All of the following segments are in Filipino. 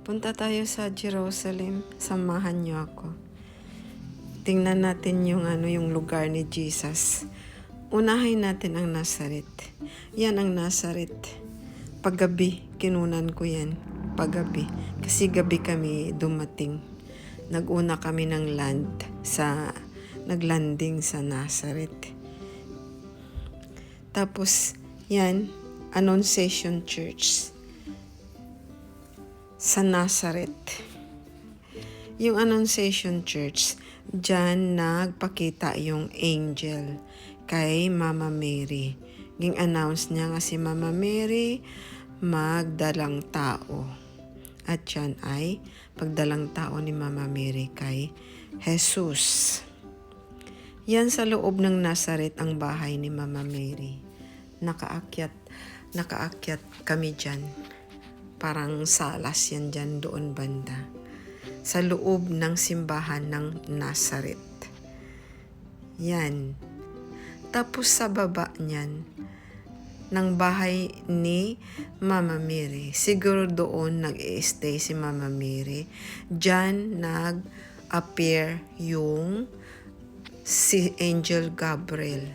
Punta tayo sa Jerusalem. Samahan niyo ako. Tingnan natin yung lugar ni Jesus. Unahin natin ang Nazaret. Yan ang Nazaret. Paggabi, kinunan ko yan. Paggabi. Kasi gabi kami dumating. Naguna kami ng naglanding sa Nazaret. Tapos, yan, Annunciation Church sa Nazaret. Yung Annunciation Church, dyan nagpakita yung angel kay Mama Mary. Ging-announce niya nga si Mama Mary magdalang tao. At yan ay pagdalang tao ni Mama Mary kay Jesus. Yan sa loob ng Nazaret ang bahay ni Mama Mary. Nakaakyat kami dyan. Parang salas yan dyan doon banda. Sa loob ng simbahan ng Nazaret. Yan. Tapos sa baba niyan, ng bahay ni Mama Mary. Siguro doon nag-i-stay si Mama Mary. Diyan nag-appear yung si Angel Gabriel.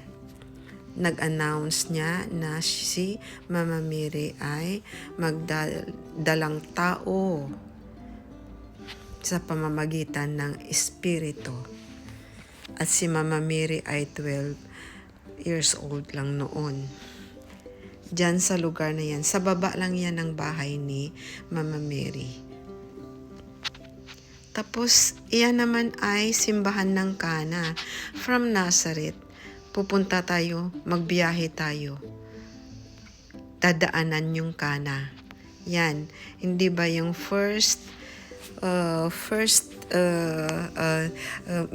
Nag-announce niya na si Mama Mary ay magdalang tao sa pamamagitan ng Espiritu. At si Mama Mary ay 12 years old lang noon. Diyan sa lugar na yan. Sa baba lang yan ng bahay ni Mama Mary. Tapos, iyan naman ay simbahan ng Cana. From Nazareth, pupunta tayo, magbiyahe tayo. Dadaanan yung Cana. Yan. Hindi ba yung first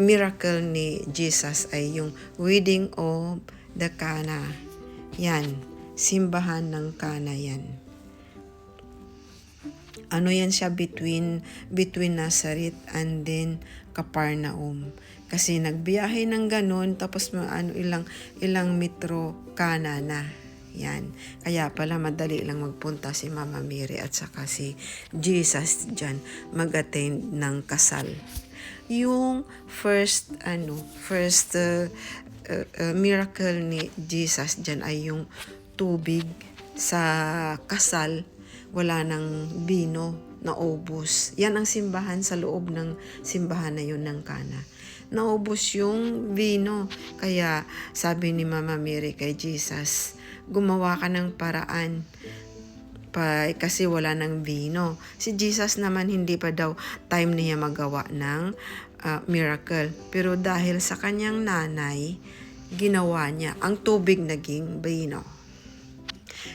miracle ni Jesus ay yung wedding of the Cana. Yan. Simbahan ng Cana yan. Ano yan siya between Nazareth and then Capernaum. Kasi nagbiyahe ng ganun, tapos ilang metro Cana na. Yan. Kaya pala madali lang magpunta si Mama Mary at saka si Jesus dyan mag-attend ng kasal. Yung first miracle ni Jesus dyan ay yung tubig sa kasal, wala ng bino, naubos. Yan ang simbahan sa loob ng simbahan na yun ng Cana. Naubos yung vino. Kaya sabi ni Mama Mary kay Jesus, gumawa ka ng paraan kasi wala ng vino. Si Jesus naman hindi pa daw time niya magawa ng miracle. Pero dahil sa kanyang nanay, ginawa niya. Ang tubig naging vino.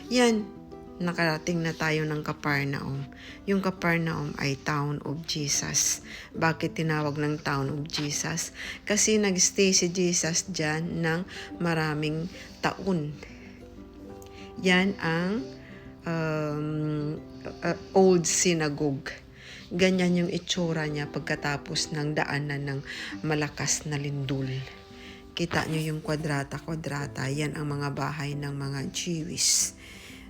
Yan. Nakarating na tayo ng Capernaum. Yung Capernaum ay Town of Jesus. Bakit tinawag ng Town of Jesus? Kasi nagstay si Jesus dyan ng maraming taon. Yan ang old synagogue. Ganyan yung itsura niya pagkatapos ng daanan ng malakas na lindol. Kita nyo yung kwadrata. Yan ang mga bahay ng mga Jewish.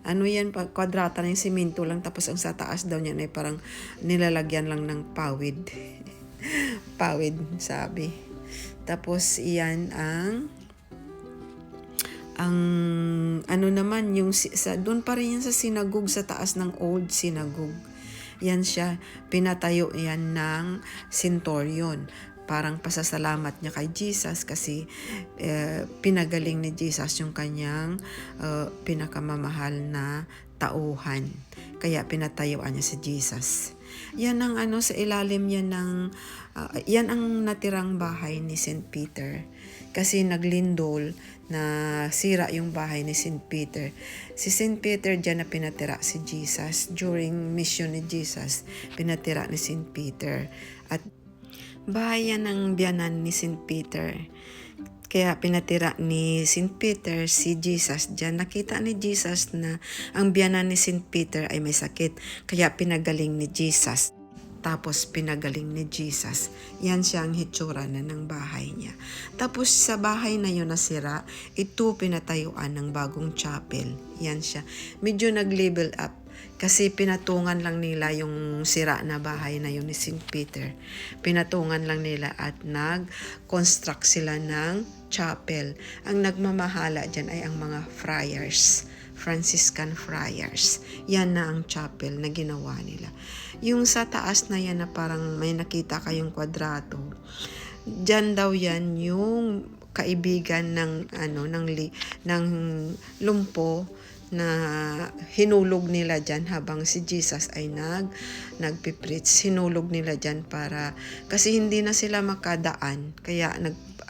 Ano yan, kwadrata na yung simento lang, tapos ang sa taas daw niyan ay parang nilalagyan lang ng pawid. Pawid, sabi. Tapos iyan ang ano naman, yung doon pa rin yan sa synagogue, sa taas ng old synagogue. Yan siya, pinatayo yan ng centurion. Parang pasasalamat niya kay Jesus kasi pinagaling ni Jesus yung kanyang pinakamamahal na tauhan. Kaya pinatayuan niya si Jesus. Yan ang sa ilalim yan ng yan ang natirang bahay ni St. Peter. Kasi naglindol na sira yung bahay ni St. Peter. Si St. Peter dyan na pinatira si Jesus. During mission ni Jesus, pinatira ni St. Peter. At bahay yan ng biyanan ni St. Peter. Kaya pinatira ni St. Peter si Jesus dyan. Nakita ni Jesus na ang biyanan ni St. Peter ay may sakit. Kaya pinagaling ni Jesus. Tapos pinagaling ni Jesus. Yan siya ang hitsura na ng bahay niya. Tapos sa bahay na yun nasira, ito pinatayuan ng bagong chapel. Yan siya. Medyo nag-level up Kasi pinatungan lang nila yung sira na bahay na yun ni St. Peter. Pinatungan lang nila at nag-construct sila ng chapel. Ang nagmamahala dyan ay ang mga friars, Franciscan friars. Yan na ang chapel na ginawa nila. Yung sa taas na yan na parang may nakita kayong kwadrato, dyan daw yan yung kaibigan ng ng lumpo na hinulog nila dyan habang si Jesus ay nagpipreach. Hinulog nila dyan para, kasi hindi na sila makadaan, kaya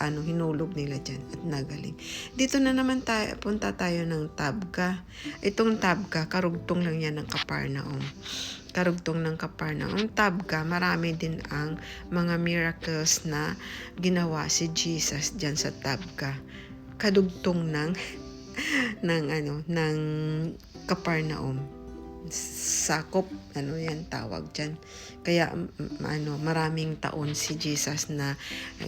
hinulog nila dyan at nagaling. Dito na naman punta tayo ng Tabga. Itong Tabga, karugtong lang yan ng Capernaum. Karugtong ng Capernaum. Ang Tabga, marami din ang mga miracles na ginawa si Jesus dyan sa Tabga. Kadugtong ng Capernaum. Sakop, yan tawag dyan. Kaya maraming taon si Jesus na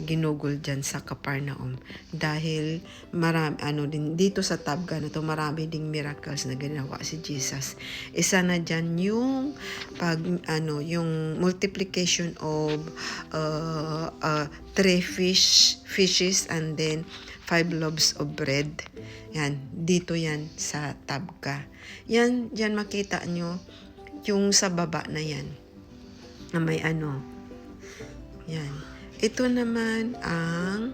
ginugol dyan sa Capernaum. Dahil din dito sa Tabga na to, marami ding miracles na ginawa si Jesus. Isa na dyan yung yung multiplication of 3 fishes and then 5 loaves of bread. Yan, dito yan sa Tabga. Yan makita nyo yung sa baba na yan. Na may Yan. Ito naman ang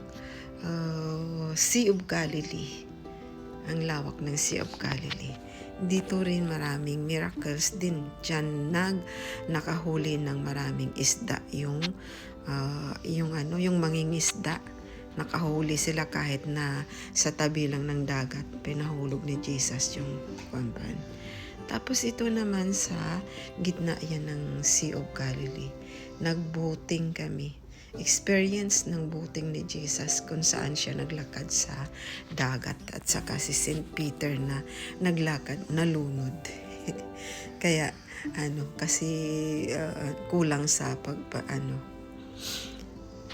Sea of Galilee. Ang lawak ng Sea of Galilee. Dito rin maraming miracles din. Diyan nakahuli ng maraming isda yung mangingisda. Nakahuli sila kahit na sa tabi lang ng dagat. Pinahulog ni Jesus yung kwampan. Tapos ito naman sa gitna yan ng Sea of Galilee. Nag-boating kami. Experience ng boating ni Jesus kung saan siya naglakad sa dagat at saka si St. Peter na naglakad, nalunod. Kaya kasi kulang sa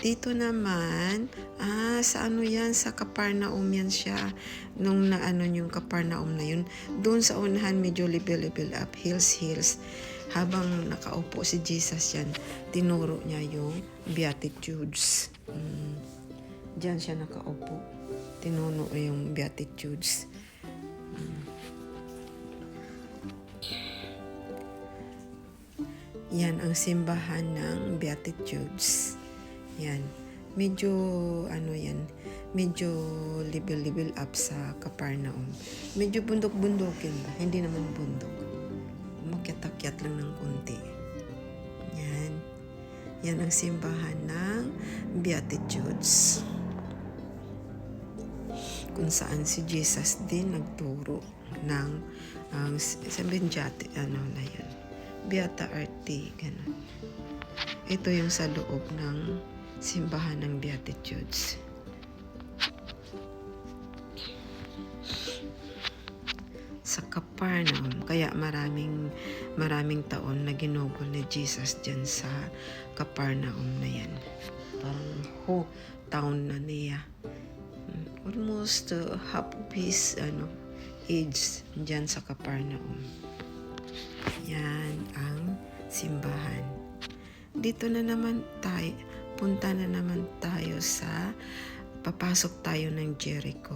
Dito naman, sa yan, sa Capernaum yan siya. Nung yung Capernaum na yun, doon sa unahan medyo level up, hills. Habang nakaupo si Jesus yan, tinuro niya yung Beatitudes. Diyan siya nakaupo. Tinuro yung Beatitudes. Yan ang simbahan ng Beatitudes. Yan. Medyo medyo level up sa Capernaum. Medyo bundok-bundokin ba? Hindi naman bundok. Makyat-akyat lang ng konti. Yan. Yan ang simbahan ng Beatitudes. Kung saan si Jesus din nagturo ng sabihin na yan. Beata Arti, ganun. Ito yung sa loob ng simbahan ng Beatitudes. Sa Capernaum, kaya maraming taon na ginugol ni Jesus dyan sa Capernaum na yan. Parang town na niya. Almost half of his age dyan sa Capernaum. Yan ang simbahan. Dito na naman punta na naman tayo sa papasok tayo ng Jericho.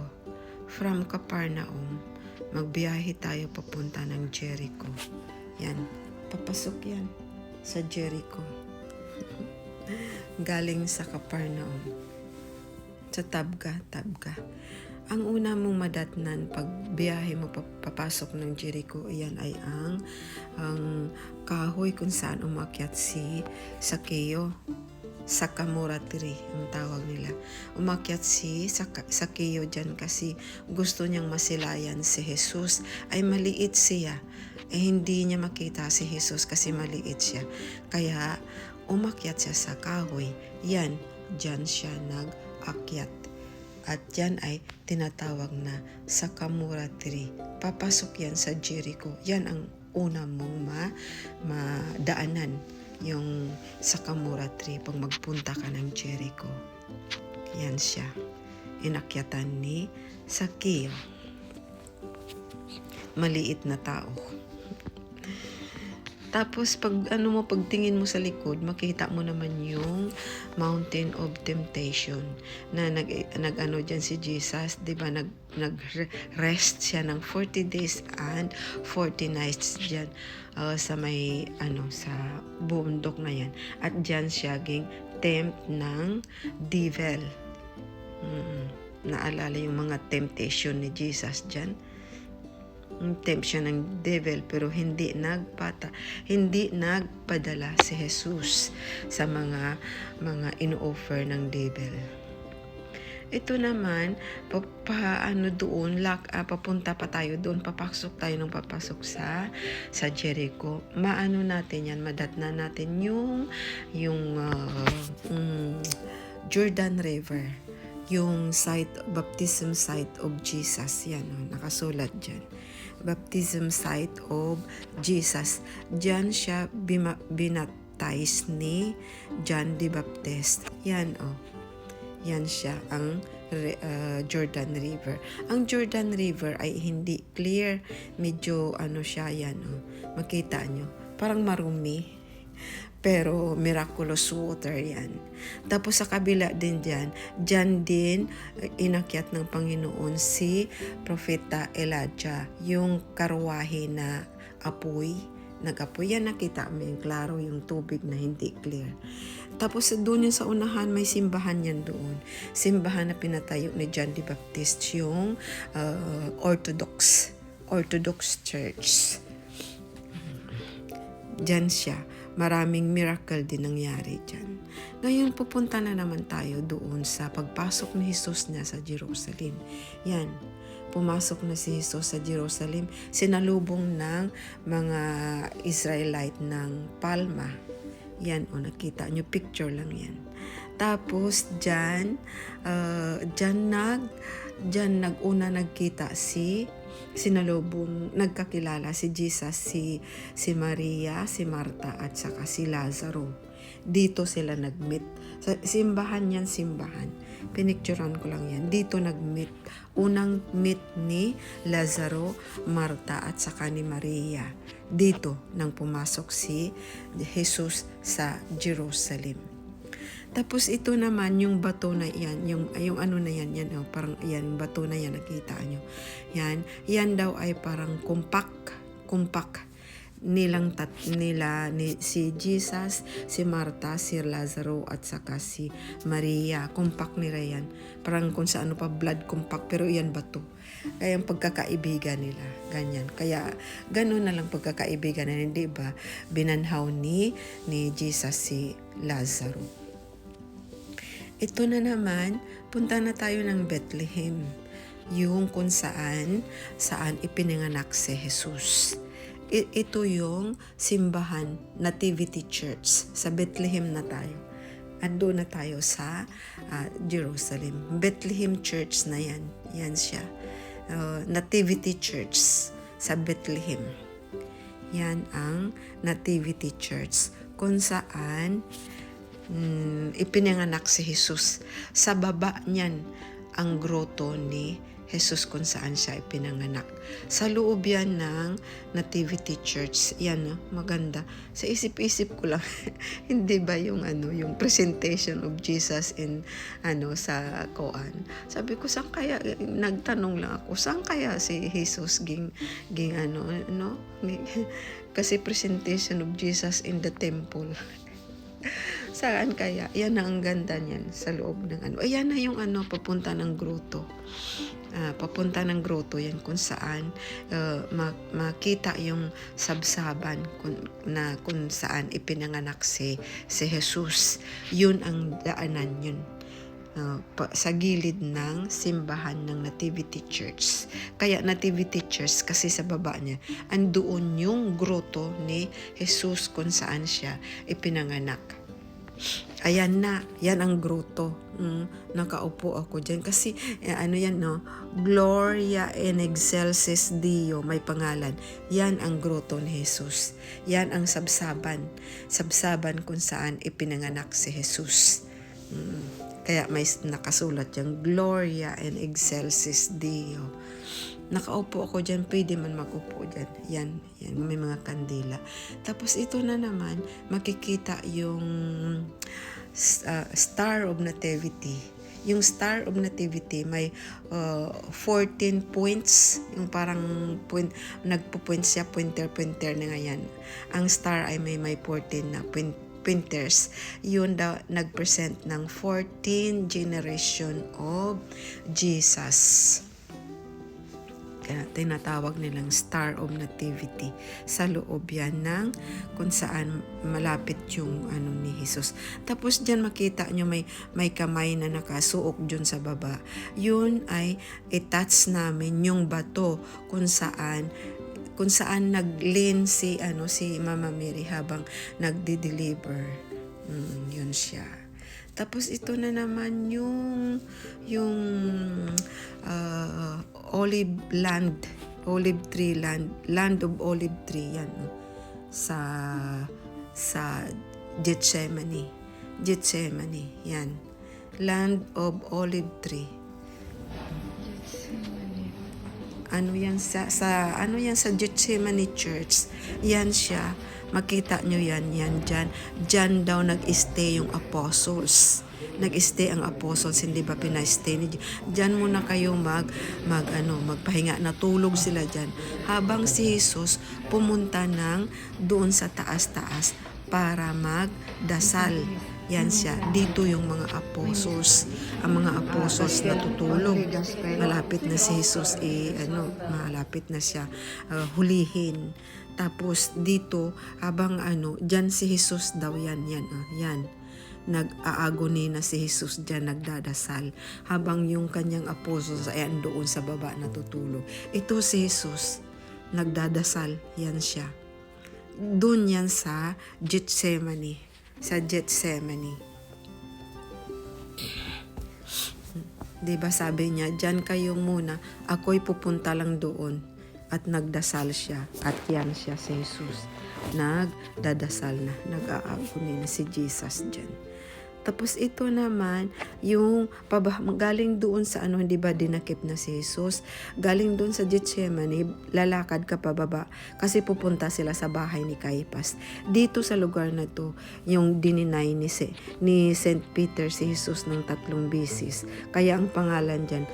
From Capernaum, magbiyahe tayo papunta ng Jericho. Yan, papasok yan sa Jericho. Galing sa Capernaum. Sa Tabga. Ang una mong madatnan pag biyahe mo papasok ng Jericho, yan ay ang kahoy kung saan umakyat si Sakeo. Sakamura tree ang tawag nila. Umakyat si Sakeo dyan kasi gusto niyang masilayan si Jesus. Ay maliit siya. Hindi niya makita si Jesus kasi maliit siya. Kaya umakyat siya sa kahoy. Yan, dyan siya nag-akyat. At yan ay tinatawag na Sakamura tree. Papasok yan sa Jericho. Yan ang una mong madaanan. Yung Sakamura tree pag magpunta ka ng Jericho. Yan siya. Inakyatan ni Sakeo. Maliit na tao. Tapos pagtingin mo sa likod, makita mo naman yung Mountain of Temptation na nag diyan si Jesus, 'di ba? Nag-rest siya ng 40 days and 40 nights diyan sa may sa bundok na yan. At diyan siya tempt ng devil. Naalala yung mga temptation ni Jesus diyan. Tempt siya ng devil pero hindi nagpadala si Jesus sa mga ino-offer ng devil. Ito naman papunta pa tayo doon, papasok sa Jericho. Natin yan, madatnan natin yung Jordan River, yung baptism site of Jesus. Yan, nakasulat dyan. Baptism site of Jesus. Diyan siya binaptize ni John the Baptist. Yan, yan siya ang Jordan River. Ang Jordan River ay hindi clear. Medyo siya yan, makita nyo. Parang marumi. Pero miraculous water yan. Tapos sa kabila din dyan din inakyat ng Panginoon si Propeta Elijah, yung karwahe na nag-apoy. Yan nakita mo yung klaro, yung tubig na hindi clear. Tapos doon sa unahan, may simbahan yan doon. Simbahan na pinatayo ni John the Baptist, yung Orthodox Church. Diyan siya. Maraming miracle din nangyari dyan. Ngayon, pupunta na naman tayo doon sa pagpasok ni Jesus niya sa Jerusalem. Yan. Pumasok na si Jesus sa Jerusalem. Sinalubong ng mga Israelite ng palma. Yan, nakita nyo, picture lang yan. Tapos, dyan nagkita nagkakilala si Jesus, si Maria, si Marta, at saka si Lazaro. Dito sila nag-meet. Sa simbahan. Pinicturean ko lang yan. Dito nag-meet. Unang meet ni Lazaro, Marta, at saka ni Maria. Dito nang pumasok si Jesus sa Jerusalem. Tapos ito naman yung bato na yan, yung na yan, parang yan, bato na yan, nakita nyo. Yan daw ay parang kumpak nila si Jesus, si Marta, si Lazaro, at saka si Maria. Kumpak nila yan. Parang kung sa blood kumpak, pero yan bato. Kaya ang pagkakaibigan nila, ganyan. Kaya gano'n na lang pagkakaibigan nila, di ba? Binanhaw ni Jesus si Lazaro. Ito na naman, punta na tayo ng Bethlehem, yung kung saan ipinanganak si Jesus. Ito yung simbahan, Nativity Church. Sa Bethlehem na tayo. Ando na tayo sa Jerusalem. Bethlehem Church na yan. Yan siya. Nativity Church sa Bethlehem. Yan ang Nativity Church. Kung saan ipinanganak si Jesus. Sa baba niyan ang groto ni Jesus kung saan siya ipinanganak. Sa loob yan ng Nativity Church. Yan, maganda. Sa isip-isip ko lang, hindi ba yung presentation of Jesus in sa koan. Sabi ko, saan kaya, nagtanong lang ako, saan kaya si Jesus kasi presentation of Jesus in the temple. Saan kaya? Yan na ang ganda niyan sa loob ng Ayan na yung papunta ng groto. Papunta ng groto yan kung saan makita yung sabsaban kung saan ipinanganak si Jesus. Yun ang daanan yun. Sa gilid ng simbahan ng Nativity Church. Kaya Nativity Church kasi sa baba niya, andoon yung groto ni Jesus kung saan siya ipinanganak. Ayan na, yan ang groto. Nakaupo ako dyan. Kasi, Gloria in excelsis Deo, may pangalan. Yan ang groto ni Jesus. Yan ang sabsaban. Sabsaban kung saan ipinanganak si Jesus. Kaya may nakasulat yung Gloria in excelsis Deo. nakaupo ako dyan, pwede man magupo dyan. Yan, may mga kandila. Tapos ito na naman, makikita yung Star of Nativity. Yung Star of Nativity may 14 points, yung parang point, nagpo-point siya, pointer na nga yan. Ang star ay may 14 na pointers. Yun daw nag-present ng 14 generation of Jesus. Kaya tinatawag nilang Star of Nativity. Sa loob yan ng kung saan malapit yung ni Jesus. Tapos dyan makita nyo may kamay na nakasuok dyan sa baba. Yun ay i-touch namin yung bato kung saan nag-lean si Mama Mary habang nagde-deliver. Yun siya. Tapos ito na naman yung olive tree land of olive tree yan sa Gethsemane yan, land of olive tree. Ano yan sa Gethsemane Church, yan siya. Makita nyo yan dyan daw nag-stay yung apostles. Nag-stay ang apostles, hindi ba pinastay ni dyan muna kayo magpahinga, natulog sila dyan habang si Jesus pumunta doon sa taas-taas para magdasal. Yan siya. Dito yung mga apostles. Ang mga apostles natutulog. Malapit na si Jesus malapit na siya hulihin. Tapos dito habang diyan si Jesus daw yan. Nag-aagoni na si Jesus diyan, nagdadasal habang yung kanyang apostles ay andoon sa baba natutulog. Ito si Jesus nagdadasal, yan siya. Doon yan sa Gethsemane. Diba sabi niya, dyan kayo muna, ako'y pupunta lang doon. At nagdasal siya. At yan siya si Jesus. Nagdadasal na. Nag-aaguni na si Jesus dyan. Tapos ito naman, yung galing doon sa hindi ba dinakip na si Jesus? Galing doon sa Gethsemane, lalakad ka pababa kasi pupunta sila sa bahay ni Caiphas. Dito sa lugar na to, yung dininay ni St. Peter si Jesus ng 3 beses. Kaya ang pangalan dyan,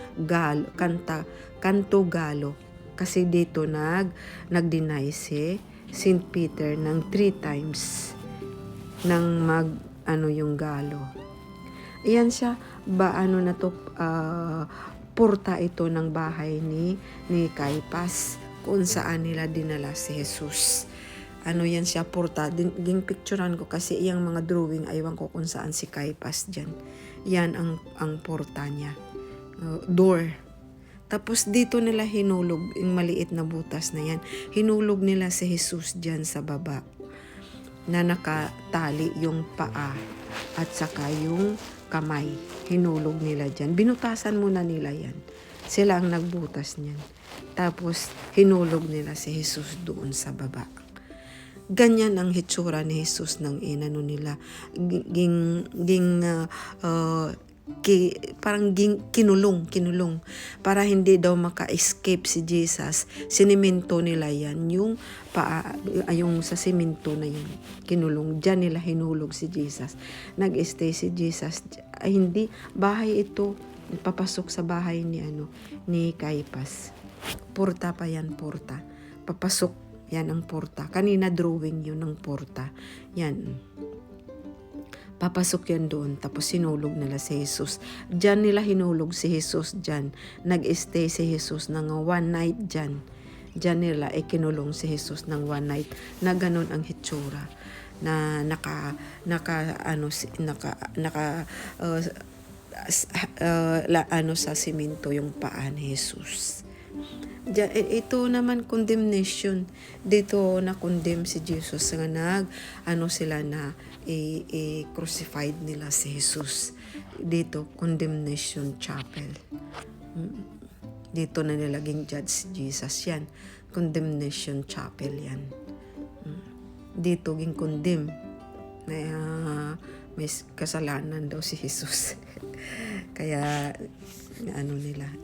Kanto Galo. Kasi dito nag-deny si St. Peter ng 3 times nang yung galo. Iyan siya, porta ito ng bahay ni Caiphas kung saan nila dinala si Jesus. Yan siya, porta. Picturean ko kasi iyang mga drawing, aywan ko kung saan si Caiphas dyan. Yan ang porta niya. Door. Tapos dito nila hinulog, yung maliit na butas na yan. Hinulog nila si Jesus dyan sa baba na nakatali yung paa at saka yung kamay. Hinulog nila dyan. Binutasan muna nila yan. Sila ang nagbutas niyan. Tapos hinulog nila si Jesus doon sa baba. Ganyan ang hitsura ni Jesus ng nila. Parang kinulong para hindi daw maka-escape si Jesus. Siniminto nila yan, yung sa simento na yun, kinulong. Diyan nila hinulog si Jesus. Nag-stay si Jesus. Hindi bahay ito, papasok sa bahay ni Caiphas. Porta pa yan, porta. Papasok yan ang porta. Kanina drawing yun ng porta. Yan. Papasok yan doon, tapos sinulog nila si Jesus. Diyan nila hinulog si Jesus dyan. Nag-stay si Jesus ng 1 night dyan. Diyan nila kinulong si Jesus ng 1 night. Na ganun ang hitsura. Na sa simento yung paa ni Jesus. Ito naman condemnation. Dito na-condemn si Jesus nga sila na crucified nila si Jesus. Dito condemnation chapel. Dito na nilaging judge si Jesus yan. Condemnation chapel yan. Dito ging condemn na may kasalanan daw si Jesus. Kaya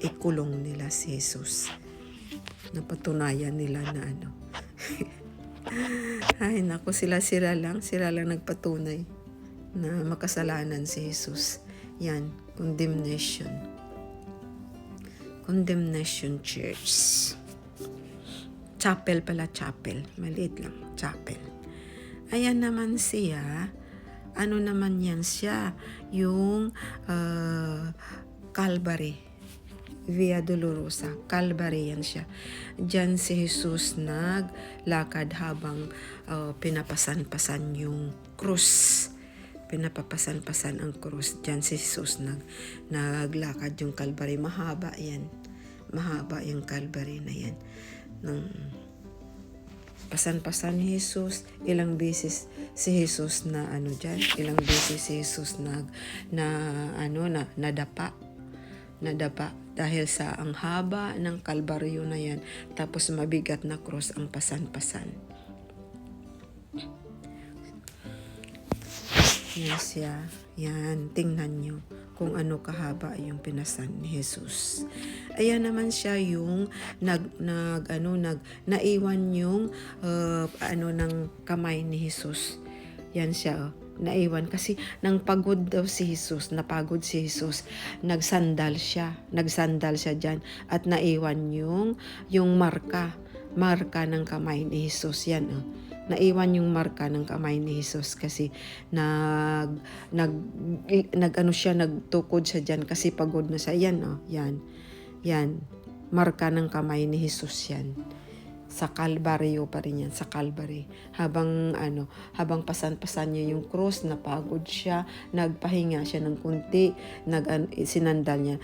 ikulong nila si Jesus. Napatunayan nila na ano. Ay, naku, sila lang nagpatunay na makasalanan si Jesus. Yan, condemnation. Condemnation Church. Chapel pala, chapel. Maliit lang, chapel. Ayan naman siya. Ano naman yan siya? Yung Calvary. Via Dolorosa. Calvary yan siya. Diyan si Jesus naglakad habang pinapasan-pasan yung krus. Pinapapasan-pasan ang krus. Diyan si Jesus naglakad yung Calvary. Mahaba yan. Mahaba yung Calvary na yan. Nung pasan-pasan ni Jesus, ilang beses si Jesus na ano diyan, ilang beses si Jesus nadapa dahil sa ang haba ng Kalbaryo na yan, tapos mabigat na cross ang pasan-pasan. Yan siya. Yan, tingnan nyo kung ano kahaba yung pinasan ni Jesus. Ayan naman siya yung naiwan yung ng kamay ni Jesus. Yan siya, naiwan kasi nang pagod daw si Jesus, napagod si Jesus, nagsandal siya diyan at naiwan yung marka ng kamay ni Jesus. Yan, naiwan yung marka ng kamay ni Jesus kasi nagtukod siya diyan kasi pagod na siya. Yan, marka ng kamay ni Jesus yan. Sa Kalbaryo pa rin yan, sa Calvary. Habang pasan-pasan niya yung cross, napagod siya, nagpahinga siya ng kunti, sinandal niya.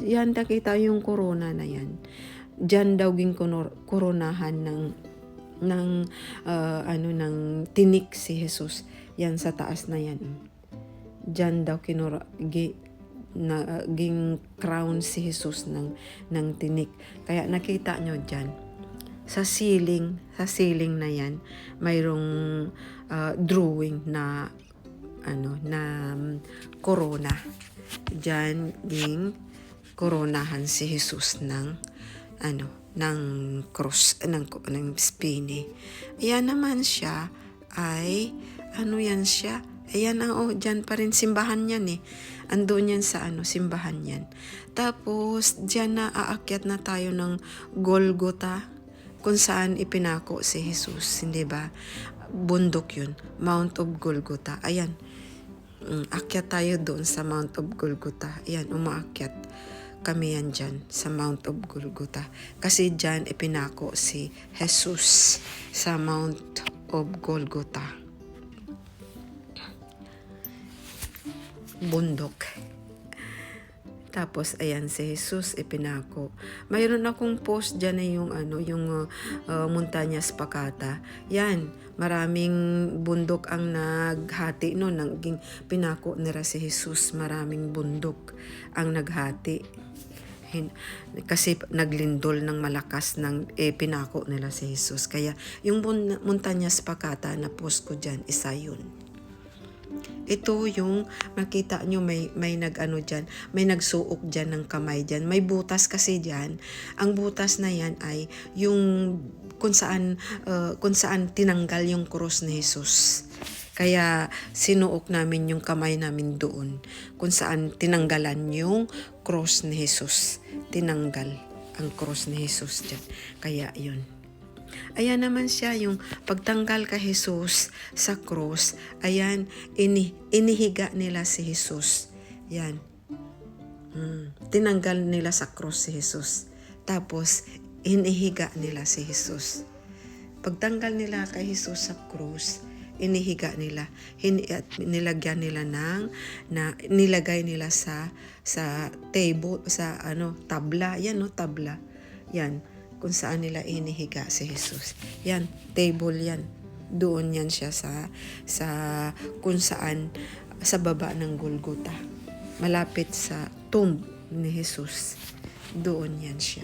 Yan, nakita yung corona na yan. Diyan daw ging koronahan ng tinik si Jesus. Yan sa taas na yan. Diyan daw ging crown si Jesus ng tinik. Kaya nakita nyo diyan sa ceiling na yan, mayroong drawing na corona. Diyan ging koronahan si Jesus ng cross, ng spine. Ayan naman siya ay yan siya. Ayan dyan pa rin simbahan yan Andun yan sa simbahan yan. Tapos dyan na aakyat na tayo ng Golgotha, kung saan ipinako si Jesus, hindi ba? Bundok yun, Mount of Golgotha. Ayan, akyat tayo doon sa Mount of Golgotha. Ayan, umaakyat kami yan dyan sa Mount of Golgotha. Kasi dyan ipinako si Jesus sa Mount of Golgotha. Bundok. Tapos ayan si Jesus ipinako. Mayroon akong post diyan na yung Montañas Pakata. Yan, maraming bundok ang naghati naging pinako nila si Jesus. Maraming bundok ang naghati. Kasi naglindol ng malakas pinako nila si Jesus. Kaya yung Montañas Pakata na post ko diyan, isa yun. Ito yung makita nyo may dyan, may nagsuok dyan ng kamay dyan. May butas kasi dyan. Ang butas na yan ay yung kung saan tinanggal yung cross ni Jesus. Kaya sinuok namin yung kamay namin doon kung saan tinanggalan yung cross ni Jesus. Tinanggal ang cross ni Jesus dyan. Kaya yun. Ayan naman siya yung pagtanggal kay Jesus sa cross. Ayan, inihiga nila si Jesus. Yan. Tinanggal nila sa cross si Jesus. Tapos, inihiga nila si Jesus. Pagtanggal nila kay Jesus sa cross, inihiga nila. Nilagyan nila nilagay nila sa table, sa tabla. Yan, tabla. Yan. Kung saan nila inihiga si Jesus. Yan, table yan. Doon yan siya sa kung saan, sa baba ng Golgotha. Malapit sa tomb ni Jesus. Doon yan siya.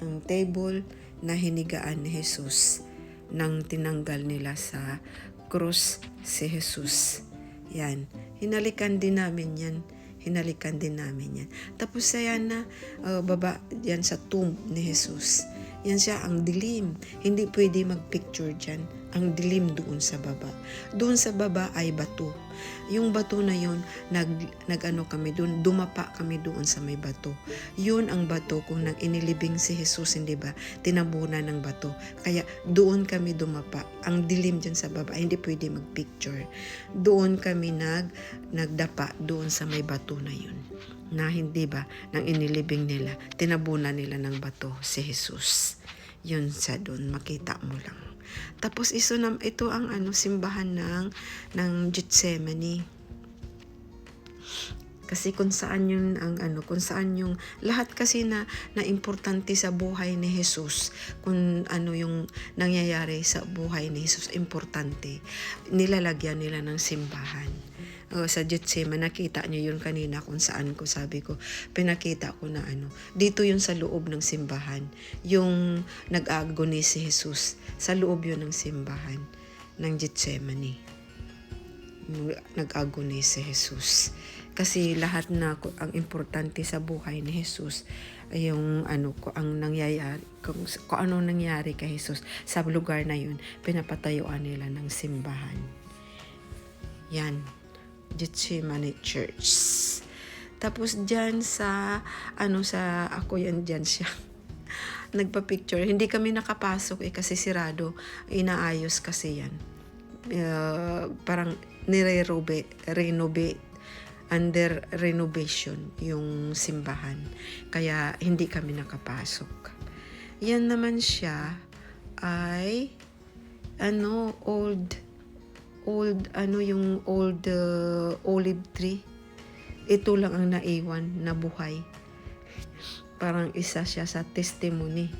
Ang table na hinigaan ni Jesus nang tinanggal nila sa cross si Jesus. Yan. Hinalikan din namin yan. Tapos ayan na, baba yan sa tomb ni Jesus. Yan siya, ang dilim. Hindi pwede magpicture dyan. Ang dilim doon sa baba. Doon sa baba ay bato. Yung bato na yun, nag-ano kami doon, dumapa kami doon sa may bato. Yun ang bato kung inilibing si Jesus, hindi ba? Tinabunan ng bato. Kaya doon kami dumapa. Ang dilim dyan sa baba, hindi pwede magpicture. Doon kami nagdapa doon sa may bato na yun. Na hindi ba, nang inilibing nila, tinabunan nila ng bato si Jesus. Yun sa doon, makita mo lang. Tapos ito ang simbahan ng Gethsemane. Kasi kung saan yun kung saan yung lahat kasi na importante sa buhay ni Jesus, kung ano yung nangyayari sa buhay ni Jesus, importante, nilalagyan nila ng simbahan. Sa Gethsemane, nakita niyo yun kanina kung saan ko, sabi ko, pinakita ko na dito yun sa loob ng simbahan, yung nag-agony si Jesus, sa loob yun ng simbahan ng Gethsemane. Nag-agony si Jesus. Kasi lahat na ang importante sa buhay ni Jesus ay yung ang nangyayari, kung ano nangyari kay Jesus sa lugar na yun, pinapatayuan nila ng simbahan. Yan, Gethsemane Church. Tapos dyan sa ako yan dyan siya. Nagpa-picture. Hindi kami nakapasok kasi sirado. Inaayos kasi yan. Parang renovate, under renovation yung simbahan. Kaya hindi kami nakapasok. Yan naman siya ay yung old olive tree. Ito lang ang naiwan na buhay. Parang isa siya sa testimony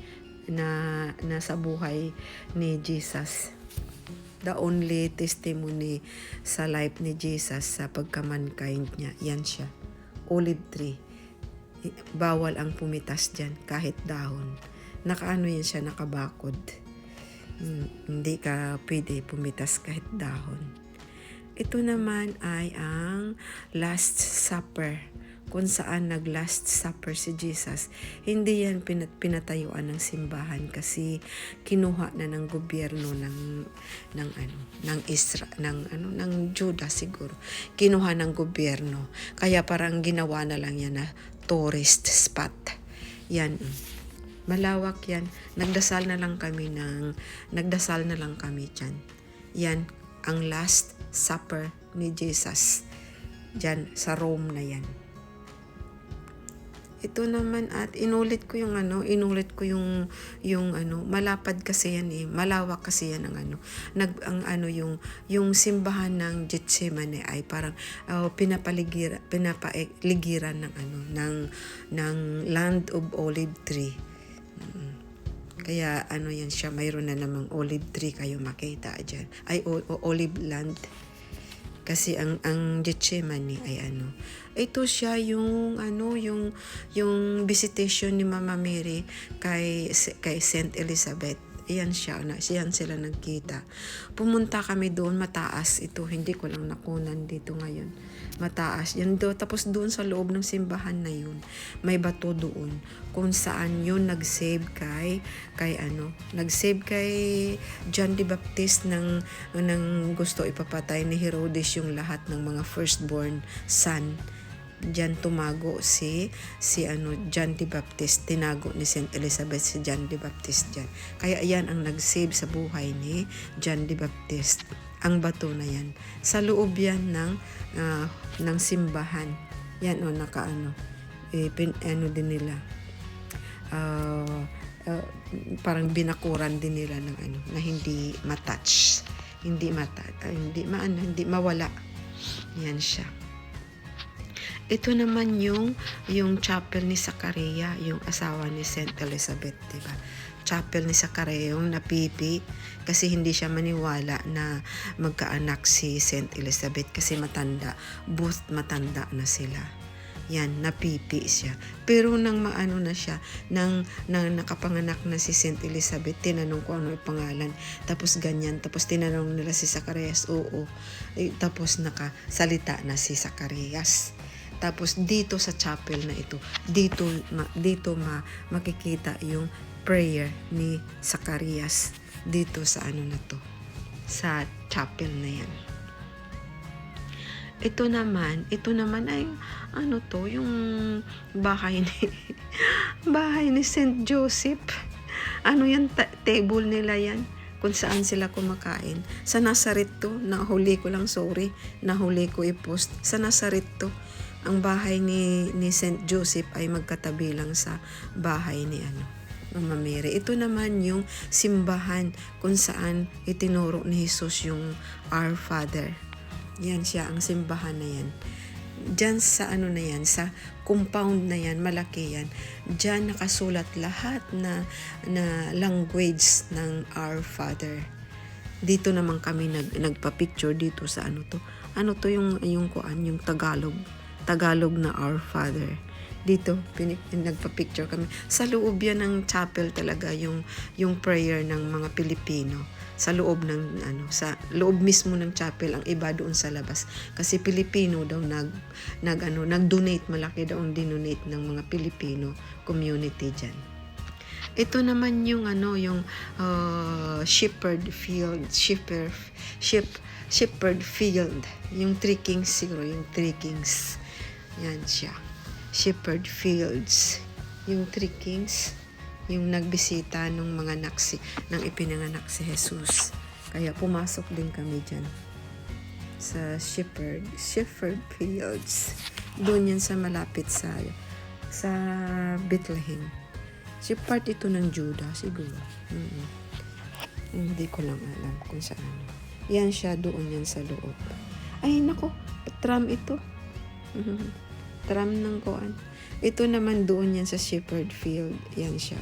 na sa buhay ni Jesus. The only testimony sa life ni Jesus sa pagka-mankind niya. Yan siya. Olive tree. Bawal ang pumitas dyan kahit dahon. Nakaano yan siya, nakabakod. Hindi ka pwede pumitas kahit dahon. Ito naman ay ang Last Supper, kung saan nag-Last Supper si Jesus. Hindi yan pinatayuan ng simbahan kasi kinuha na ng gobyerno ng Juda siguro. Kinuha ng gobyerno. Kaya parang ginawa na lang yan na tourist spot. Yan. Malawak yan. Nagdasal na lang kami dyan. Yan ang Last Supper ni Jesus. Dyan sa Rome na yan. Ito naman at inulit ko yung malapad kasi yan eh. Malawak kasi yan yung simbahan ng Gethsemane ay parang pinapaligiran ng land of olive tree. Kaya yan siya, mayroon na namang olive tree kayo makita dyan. Ay olive land. Kasi ang Gethsemane ay ito siya yung visitation ni Mama Mary kay Saint Elizabeth. Iyan sila nagkita. Pumunta kami doon, mataas ito. Hindi ko lang nakunan dito ngayon. Mataas. Yan do. Tapos doon sa loob ng simbahan na yun, may bato doon. Kung saan yun nag-save kay John the Baptist ng gusto ipapatay ni Herodes yung lahat ng mga firstborn son. Diyan tumago si John the Baptist, tinago ni Saint Elizabeth si John the Baptist diyan. Kaya yan ang nag-save sa buhay ni John the Baptist. Ang bato na yan. Sa loob yan ng simbahan. Yan din nila. Parang binakuran din nila ng na hindi matouch. Hindi mawala. Yan siya. Ito naman yung chapel ni Zachariah, yung asawa ni Saint Elizabeth, diba? Chapel ni Zachariah yung napipi kasi hindi siya maniwala na magkaanak si Saint Elizabeth kasi matanda na sila. Yan, napipi siya. Pero nang na siya, nang nakapanganak na si Saint Elizabeth, tinanong ko ano yung pangalan. Tapos ganyan. Tapos tinanong nila si Zacharias, oo. Tapos nakasalita na si Zacharias. Tapos dito sa chapel na ito, dito makikita yung prayer ni Zacarias dito sa ano na to, sa chapel na yan. Ito naman ay ano to, yung bahay ni bahay ni Saint Joseph. Ano yan, table nila yan kung saan sila kumakain. Sa Nazaret to, nahuli ko i-post. Sa Nazaret to, ang bahay ni Saint Joseph ay magkatabi lang sa bahay ni Mama Mary. Ito naman yung simbahan kung saan itinuro ni Jesus yung Our Father. Yan siya, ang simbahan na yan. Diyan sa na yan, sa compound na yan, malaki yan. Diyan nakasulat lahat na language ng Our Father. Dito naman kami nagpa-picture dito sa to. Ano to yung Tagalog na Our Father. Dito nagpa-picture kami. Sa loob yan ng chapel talaga yung prayer ng mga Pilipino. Sa loob ng sa loob mismo ng chapel, ang iba doon sa labas kasi Pilipino daw nag-donate, malaki daw ang dinonate ng mga Pilipino community diyan. Ito naman yung shepherd field, yung 3 kings siguro, yung 3 kings. Yan siya. Shepherd fields, yung 3 kings, yung nagbisita ng mga naksi nang ipinanganak si Jesus. Kaya pumasok din kami dyan sa shepherd fields. Doon yan sa malapit sa Bethlehem. Si part ito ng Judah siguro. Hindi ko lang alam kung saan. Yan siya, doon yan sa loob. Ay nako, tram ito. Tram ng kuan. Ito naman doon yan sa shepherd field. Yan siya.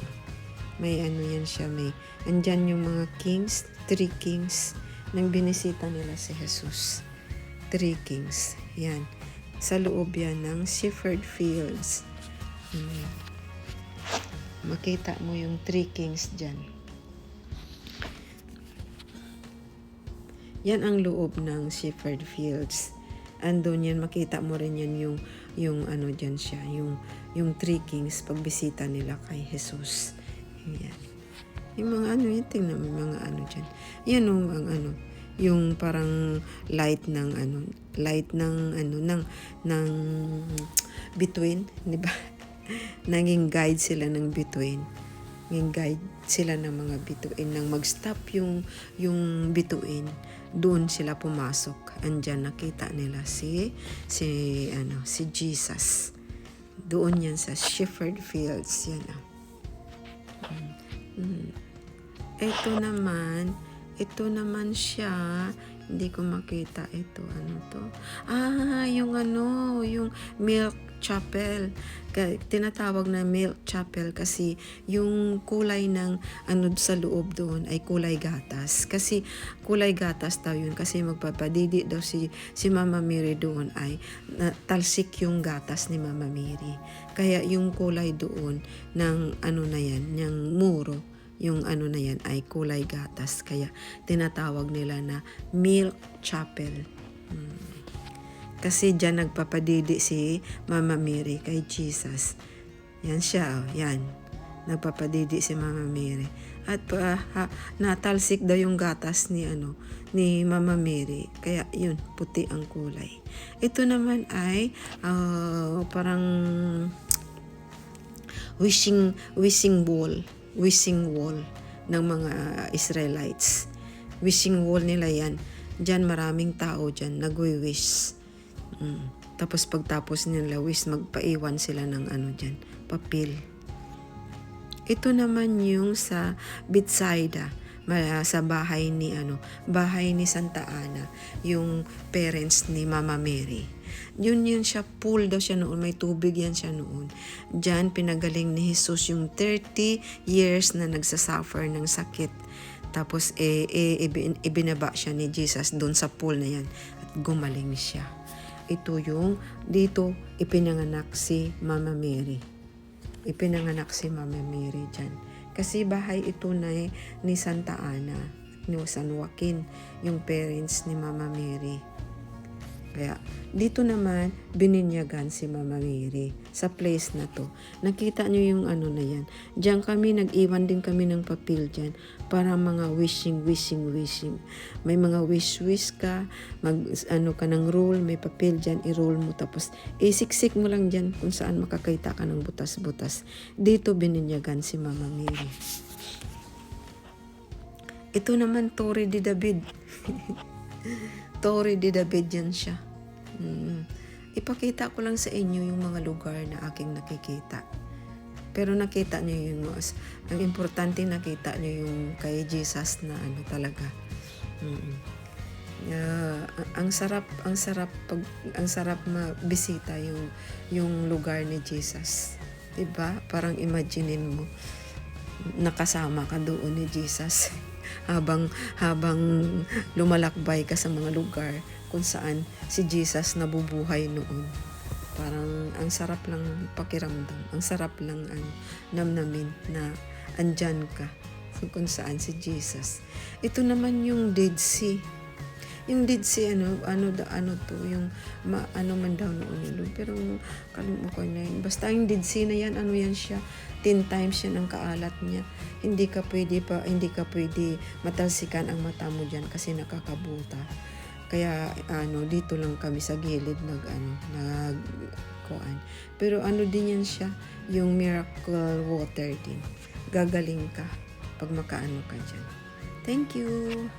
May yan siya. May andyan yung mga kings, 3 kings nang binisita nila si Jesus. 3 kings. Yan. Sa loob yan ng shepherd fields. Makita mo yung 3 kings dyan. Yan ang loob ng shepherd fields. Andun yan, makita mo rin yan yung dyan siya, yung 3 kings pagbisita nila kay Jesus. Yan. Yung mga yan, tingnan mo yung mga dyan. Yan ang yung parang light ng bituin, di ba? Naging guide sila ng bituin. Naging guide sila ng mga bituin nang mag-stop yung bituin. Doon sila pumasok. Andyan nakita nila si Jesus. Doon yan sa shepherd fields yan. Ito naman siya. Hindi ko makita ito. Ano to? Yung milk chapel. Tinatawag na milk chapel kasi yung kulay ng sa loob doon ay kulay gatas. Kasi kulay gatas daw yun kasi magpapadidi daw si Mama Mary doon ay talsik yung gatas ni Mama Mary. Kaya yung kulay doon ng ng muro, yung na yan ay kulay gatas. Kaya tinatawag nila na milk chapel. Kasi dyan nagpapadidi si Mama Mary kay Jesus. Yan siya, yan. Nagpapadidi si Mama Mary. At natalsik daw yung gatas ni Mama Mary. Kaya yun, puti ang kulay. Ito naman ay parang wishing wall ng mga Israelites. Wishing wall nila yan. Diyan maraming tao dyan nagwi-wish. Tapos pagtapos nila wish, magpaiwan sila ng dyan, papel. Ito naman yung sa Bethsaida, sa bahay ni Santa Ana, yung parents ni Mama Mary. Yun siya, pool daw siya noon, may tubig yan siya noon. Diyan pinagaling ni Jesus yung 30 years na nagsasuffer ng sakit. Tapos ibinaba siya ni Jesus doon sa pool na yan at gumaling siya. Ito yung dito ipinanganak si Mama Mary. Ipinanganak si Mama Mary dyan. Kasi bahay ito na ni Santa Ana, ni San Joaquin, yung parents ni Mama Mary. Kaya dito naman bininyagan si Mama Mary sa place na to. Nakita nyo yung ano na yan. Diyan kami, nag-iwan din kami ng papel dyan para mga wishing. May mga wish ka, ano ka ng roll, may papel dyan, i-roll mo tapos isiksik mo lang dyan kung saan makakita ka ng butas-butas. Dito bininyagan si Mama Mary. Ito naman Torre de David. Torre de David yan siya. Ipakita ko lang sa inyo yung mga lugar na aking nakikita. Pero nakita nyo yung ang importante nakita nyo yung kay Jesus na ano talaga. Ang sarap mabisita yung lugar ni Jesus. 'Di ba? Parang imaginein mo nakasama ka doon ni Jesus habang lumalakbay ka sa mga lugar kung saan si Jesus nabubuhay noon. Parang ang sarap lang pakiramdam, ang sarap lang namnamin na andyan ka kung saan si Jesus. Ito naman yung Dead Sea. Yung Dead Sea, ano to, yung ano man daw noon yun. Pero kalimutan na yun. Basta yung Dead Sea na yan, ano yan siya, 10 times yan ang kaalat niya. Hindi ka pwede matalsikan ang mata mo dyan kasi nakakabuta. Kaya dito lang kami sa gilid nagkuan. Pero din yan siya, yung miracle water din. Gagaling ka pag makaano ka dyan. Thank you.